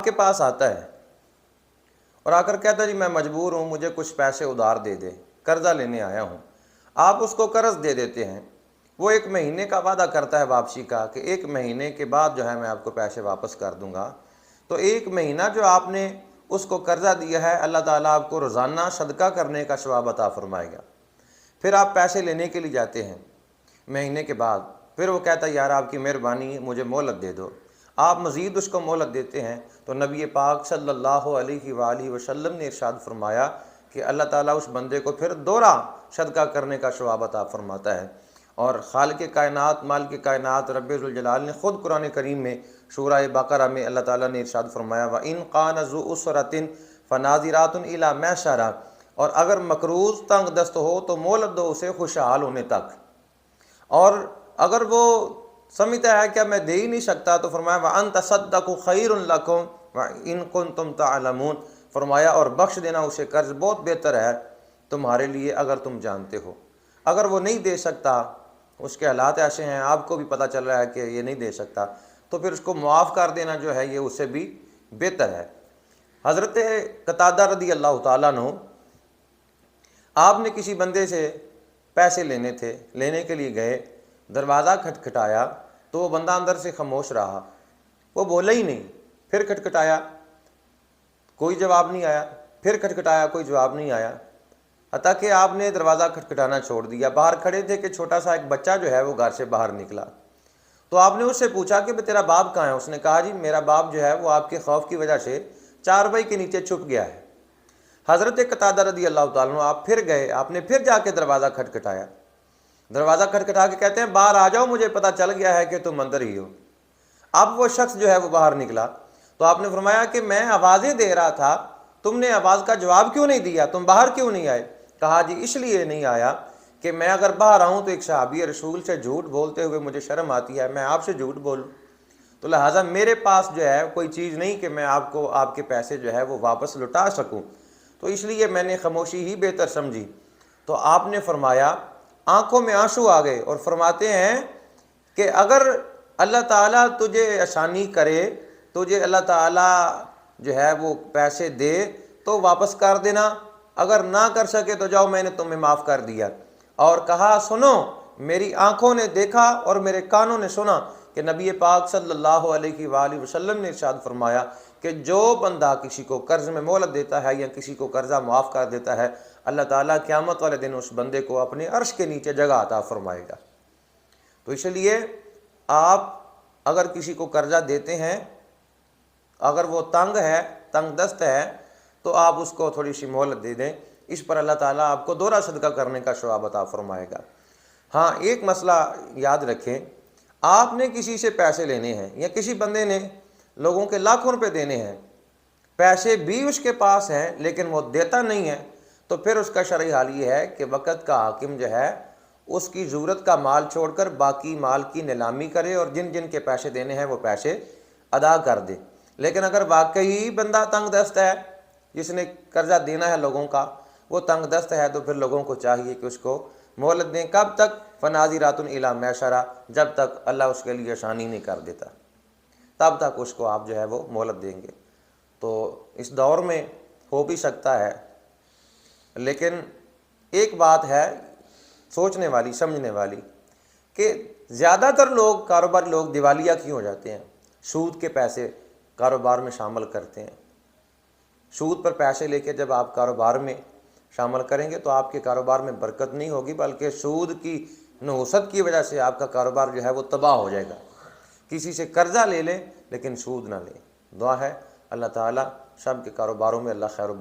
کے پاس آتا ہے اور آ کر کہتا ہے جی میں مجبور ہوں، مجھے کچھ پیسے ادھار دے دے، قرضہ لینے آیا ہوں، آپ اس کو قرض دے دیتے ہیں، وہ 1 مہینے کا وعدہ کرتا ہے واپسی کا کہ 1 مہینے کے بعد جو ہے میں آپ کو پیسے واپس کر دوں گا، تو 1 مہینہ جو آپ نے اس کو قرضہ دیا ہے اللہ تعالیٰ آپ کو روزانہ صدقہ کرنے کا ثواب عطا فرمائے گا۔ پھر آپ پیسے لینے کے لیے جاتے ہیں مہینے کے بعد، پھر وہ کہتا ہے یار آپ کی مہربانی ہے، مجھے مہلت دے دو، آپ مزید اس کو مہلت دیتے ہیں، تو نبی پاک صلی اللہ علیہ وآلہ وسلم نے ارشاد فرمایا کہ اللہ تعالیٰ اس بندے کو پھر دوہرا صدقہ کرنے کا ثواب عطا فرماتا ہے۔ اور خالق کائنات مالک کائنات رب ذوالجلال نے خود قرآن کریم میں سورہ بقرہ میں اللہ تعالیٰ نے ارشاد فرمایا وَإِن قَانَ ذُو عُسْرَةٍ فَنَاظِرَةٌ إِلَىٰ مَيْسَرَةٍ، اور اگر مقروض تنگ دست ہو تو مہلت دو اسے خوشحال ہونے تک، اور اگر وہ سمجھتا ہے کہ میں دے ہی نہیں سکتا تو فرمایا وَأَن تَصَدَّقُوا خَيْرٌ لَكُمْ وَإِن كُنتُمْ تَعْلَمُونَ، فرمایا اور بخش دینا اسے قرض بہت بہتر ہے تمہارے لیے اگر تم جانتے ہو۔ اگر وہ نہیں دے سکتا، اس کے حالات ایسے ہیں، آپ کو بھی پتہ چل رہا ہے کہ یہ نہیں دے سکتا، تو پھر اس کو معاف کر دینا جو ہے یہ اس سے بھی بہتر ہے۔ حضرت قتادہ رضی اللہ تعالیٰ عنہ، آپ نے کسی بندے سے پیسے لینے تھے، لینے کے لیے گئے، دروازہ کھٹکھٹایا تو وہ بندہ اندر سے خاموش رہا، وہ بولا ہی نہیں، پھر کھٹکھٹایا کوئی جواب نہیں آیا، پھر کھٹکھٹایا کوئی جواب نہیں آیا، حتیٰ کہ آپ نے دروازہ کھٹکھٹانا چھوڑ دیا۔ باہر کھڑے تھے کہ چھوٹا سا ایک بچہ جو ہے وہ گھر سے باہر نکلا، تو آپ نے اس سے پوچھا کہ تیرا باپ کہاں ہے؟ اس نے کہا جی میرا باپ جو ہے وہ آپ کے خوف کی وجہ سے چارپائی کے نیچے چھپ گیا ہے۔ حضرت قتادہ رضی اللہ تعالیٰ عنہ آپ پھر گئے، آپ نے پھر جا کے دروازہ کھٹکھٹایا، دروازہ کھٹکھٹا کے کہتے ہیں باہر آ جاؤ، مجھے پتہ چل گیا ہے کہ تم اندر ہی ہو۔ اب وہ شخص جو ہے وہ باہر نکلا تو آپ نے فرمایا کہ میں آوازیں دے رہا تھا، تم نے آواز کا جواب کیوں نہیں دیا، تم باہر کیوں نہیں آئے؟ کہا جی اس لیے نہیں آیا کہ میں اگر باہر آؤں تو ایک صحابی رسول سے جھوٹ بولتے ہوئے مجھے شرم آتی ہے، میں آپ سے جھوٹ بولوں، تو لہٰذا میرے پاس جو ہے کوئی چیز نہیں کہ میں آپ کو آپ کے پیسے جو ہے وہ واپس لوٹا سکوں، تو اس لیے میں نے خاموشی ہی بہتر سمجھی۔ تو آپ نے فرمایا، آنکھوں میں آنسو آ گئے اور فرماتے ہیں کہ اگر اللہ تعالیٰ تجھے آسانی کرے، تجھے اللہ تعالیٰ جو ہے وہ پیسے دے تو واپس کر دینا، اگر نہ کر سکے تو جاؤ میں نے تمہیں معاف کر دیا۔ اور کہا سنو، میری آنکھوں نے دیکھا اور میرے کانوں نے سنا کہ نبی پاک صلی اللہ علیہ وآلہ وسلم نے ارشاد فرمایا کہ جو بندہ کسی کو قرض میں مہلت دیتا ہے یا کسی کو قرضہ معاف کر دیتا ہے، اللہ تعالیٰ قیامت والے دن اس بندے کو اپنے عرش کے نیچے جگہ عطا فرمائے گا۔ تو اس لیے آپ اگر کسی کو قرضہ دیتے ہیں، اگر وہ تنگ ہے، تنگ دست ہے، تو آپ اس کو تھوڑی سی مہلت دے دیں، اس پر اللہ تعالیٰ آپ کو دوہرا صدقہ کرنے کا ثواب عطا فرمائے گا۔ ہاں ایک مسئلہ یاد رکھیں، آپ نے کسی سے پیسے لینے ہیں یا کسی بندے نے لوگوں کے لاکھوں روپے دینے ہیں، پیسے بھی اس کے پاس ہیں لیکن وہ دیتا نہیں ہے، تو پھر اس کا شرعی حال یہ ہے کہ وقت کا حاکم جو ہے اس کی ضرورت کا مال چھوڑ کر باقی مال کی نیلامی کرے اور جن جن کے پیسے دینے ہیں وہ پیسے ادا کر دے۔ لیکن اگر واقعی بندہ تنگ دست ہے، جس نے قرضہ دینا ہے لوگوں کا، وہ تنگ دست ہے، تو پھر لوگوں کو چاہیے کہ اس کو مہلت دیں۔ کب تک؟ فَنَاظِرَةٌ إِلَىٰ مَيْسَرَةٍ، جب تک اللہ اس کے لیے آسانی نہیں کر دیتا تب تک اس کو آپ جو ہے وہ مہلت دیں گے۔ تو اس دور میں ہو بھی سکتا ہے، لیکن ایک بات ہے سوچنے والی سمجھنے والی کہ زیادہ تر لوگ کاروباری لوگ دیوالیہ کیوں ہو جاتے ہیں؟ سود کے پیسے کاروبار میں شامل کرتے ہیں۔ سود پر پیسے لے کے جب آپ کاروبار میں شامل کریں گے تو آپ کے کاروبار میں برکت نہیں ہوگی، بلکہ سود کی نحوست کی وجہ سے آپ کا کاروبار جو ہے وہ تباہ ہو جائے گا۔ کسی سے قرضہ لے لیں لیکن سود نہ لیں۔ دعا ہے اللہ تعالیٰ سب کے کاروباروں میں اللہ خیر و برکت